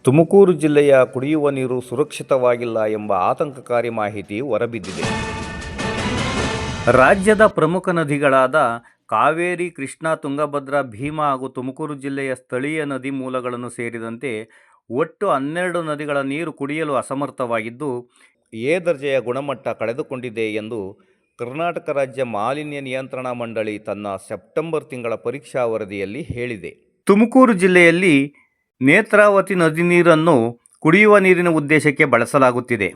ತುಮಕೂರು ಜಿಲ್ಲೆಯ ಕುಡಿಯುವ ನೀರು ಸುರಕ್ಷಿತವಾಗಿಲ್ಲ ಎಂಬ ಆತಂಕಕಾರಿ ಮಾಹಿತಿ ಹೊರಬಿದ್ದಿದೆ. ರಾಜ್ಯದ ಪ್ರಮುಖ ನದಿಗಳಾದ ಕಾವೇರಿ, ಕೃಷ್ಣಾ, ತುಂಗಭದ್ರಾ, ಭೀಮಾ ಹಾಗೂ ತುಮಕೂರು ಜಿಲ್ಲೆಯ ಸ್ಥಳೀಯ ನದಿ ಮೂಲಗಳನ್ನು ಸೇರಿದಂತೆ ಒಟ್ಟು 12 ನದಿಗಳ ನೀರು ಕುಡಿಯಲು ಅಸಮರ್ಥವಾಗಿದ್ದು, ಎ ದರ್ಜೆಯ ಗುಣಮಟ್ಟ ಕಳೆದುಕೊಂಡಿದೆ ಎಂದು ಕರ್ನಾಟಕ ರಾಜ್ಯ ಮಾಲಿನ್ಯ ನಿಯಂತ್ರಣ ಮಂಡಳಿ ತನ್ನ ಸೆಪ್ಟೆಂಬರ್ ತಿಂಗಳ ಪರೀಕ್ಷಾ ವರದಿಯಲ್ಲಿ ಹೇಳಿದೆ. ತುಮಕೂರು ಜಿಲ್ಲೆಯಲ್ಲಿ ನೇತ್ರಾವತಿ ನದಿ ನೀರನ್ನು ಕುಡಿಯುವ ನೀರಿನ ಉದ್ದೇಶಕ್ಕೆ ಬಳಸಲಾಗುತ್ತಿದೆ.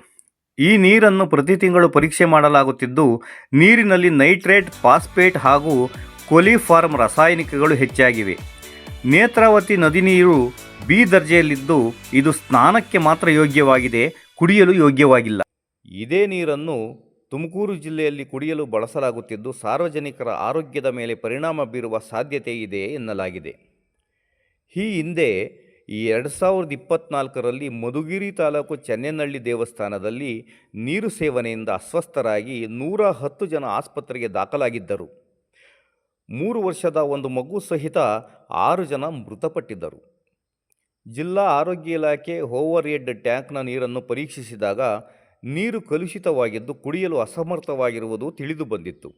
ಈ ನೀರನ್ನು ಪ್ರತಿ ತಿಂಗಳು ಪರೀಕ್ಷೆ ಮಾಡಲಾಗುತ್ತಿದ್ದು, ನೀರಿನಲ್ಲಿ ನೈಟ್ರೇಟ್, ಫಾಸ್ಫೇಟ್ ಹಾಗೂ ಕೊಲಿಫಾರ್ಮ್ ರಾಸಾಯನಿಕಗಳು ಹೆಚ್ಚಾಗಿವೆ. ನೇತ್ರಾವತಿ ನದಿ ನೀರು ಬಿ ದರ್ಜೆಯಲ್ಲಿದ್ದು, ಇದು ಸ್ನಾನಕ್ಕೆ ಮಾತ್ರ ಯೋಗ್ಯವಾಗಿದೆ, ಕುಡಿಯಲು ಯೋಗ್ಯವಾಗಿಲ್ಲ. ಇದೇ ನೀರನ್ನು ತುಮಕೂರು ಜಿಲ್ಲೆಯಲ್ಲಿ ಕುಡಿಯಲು ಬಳಸಲಾಗುತ್ತಿದ್ದು, ಸಾರ್ವಜನಿಕರ ಆರೋಗ್ಯದ ಮೇಲೆ ಪರಿಣಾಮ ಬೀರುವ ಸಾಧ್ಯತೆ ಇದೆ ಎನ್ನಲಾಗಿದೆ. ಈ ಹಿಂದೆ 2024ರಲ್ಲಿ ಮಧುಗಿರಿ ತಾಲೂಕು ಚೆನ್ನೆನಹಳ್ಳಿ ದೇವಸ್ಥಾನದಲ್ಲಿ ನೀರು ಸೇವನೆಯಿಂದ ಅಸ್ವಸ್ಥರಾಗಿ 110 ಜನ ಆಸ್ಪತ್ರೆಗೆ ದಾಖಲಾಗಿದ್ದರು. 3 ವರ್ಷದ ಒಂದು ಮಗು ಸಹಿತ 6 ಜನ ಮೃತಪಟ್ಟಿದ್ದರು. ಜಿಲ್ಲಾ ಆರೋಗ್ಯ ಇಲಾಖೆ ಓವರ್ ಹೆಡ್ ಟ್ಯಾಂಕ್ನ ನೀರನ್ನು ಪರೀಕ್ಷಿಸಿದಾಗ ನೀರು ಕಲುಷಿತವಾಗಿದ್ದು, ಕುಡಿಯಲು ಅಸಮರ್ಥವಾಗಿರುವುದು ತಿಳಿದು ಬಂದಿತ್ತು.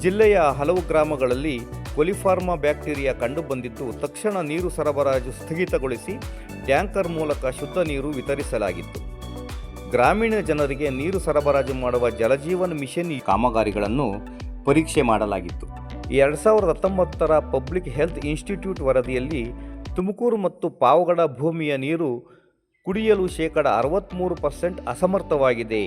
ಜಿಲ್ಲೆಯ ಹಲವು ಗ್ರಾಮಗಳಲ್ಲಿ ಕೊಲಿಫಾರ್ಮ ಬ್ಯಾಕ್ಟೀರಿಯಾ ಕಂಡುಬಂದಿದ್ದು, ತಕ್ಷಣ ನೀರು ಸರಬರಾಜು ಸ್ಥಗಿತಗೊಳಿಸಿ ಟ್ಯಾಂಕರ್ ಮೂಲಕ ಶುದ್ಧ ನೀರು ವಿತರಿಸಲಾಗಿತ್ತು. ಗ್ರಾಮೀಣ ಜನರಿಗೆ ನೀರು ಸರಬರಾಜು ಮಾಡುವ ಜಲಜೀವನ್ ಮಿಷನ್ ಕಾಮಗಾರಿಗಳನ್ನು ಪರೀಕ್ಷೆ ಮಾಡಲಾಗಿತ್ತು. 2019ರ ಪಬ್ಲಿಕ್ ಹೆಲ್ತ್ ಇನ್ಸ್ಟಿಟ್ಯೂಟ್ ವರದಿಯಲ್ಲಿ ತುಮಕೂರು ಮತ್ತು ಪಾವಗಡ ಭೂಮಿಯ ನೀರು ಕುಡಿಯಲು 63% ಅಸಮರ್ಥವಾಗಿದೆ.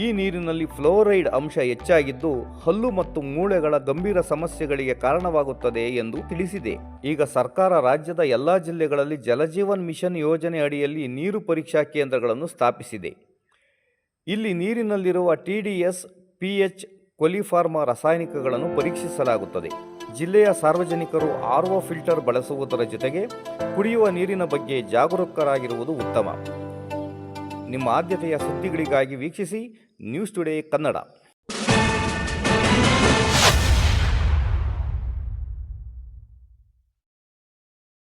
ಈ ನೀರಿನಲ್ಲಿ ಫ್ಲೋರೈಡ್ ಅಂಶ ಹೆಚ್ಚಾಗಿದ್ದು, ಹಲ್ಲು ಮತ್ತು ಮೂಳೆಗಳ ಗಂಭೀರ ಸಮಸ್ಯೆಗಳಿಗೆ ಕಾರಣವಾಗುತ್ತದೆ ಎಂದು ತಿಳಿಸಿದೆ. ಈಗ ಸರ್ಕಾರ ರಾಜ್ಯದ ಎಲ್ಲ ಜಿಲ್ಲೆಗಳಲ್ಲಿ ಜಲಜೀವನ್ ಮಿಷನ್ ಯೋಜನೆ ಅಡಿಯಲ್ಲಿ ನೀರು ಪರೀಕ್ಷಾ ಕೇಂದ್ರಗಳನ್ನು ಸ್ಥಾಪಿಸಿದೆ. ಇಲ್ಲಿ ನೀರಿನಲ್ಲಿರುವ TDS, pH, ಕೊಲಿಫಾರ್ಮ ರಾಸಾಯನಿಕಗಳನ್ನು ಪರೀಕ್ಷಿಸಲಾಗುತ್ತದೆ. ಜಿಲ್ಲೆಯ ಸಾರ್ವಜನಿಕರು RO ಫಿಲ್ಟರ್ ಬಳಸುವುದರ ಜೊತೆಗೆ ಕುಡಿಯುವ ನೀರಿನ ಬಗ್ಗೆ ಜಾಗರೂಕರಾಗಿರುವುದು ಉತ್ತಮ. ನಿಮ್ಮ ಆದ್ಯತೆಯ ಸುದ್ದಿಗಳಿಗಾಗಿ ವೀಕ್ಷಿಸಿ ನ್ಯೂಸ್ ಟುಡೇ ಕನ್ನಡ.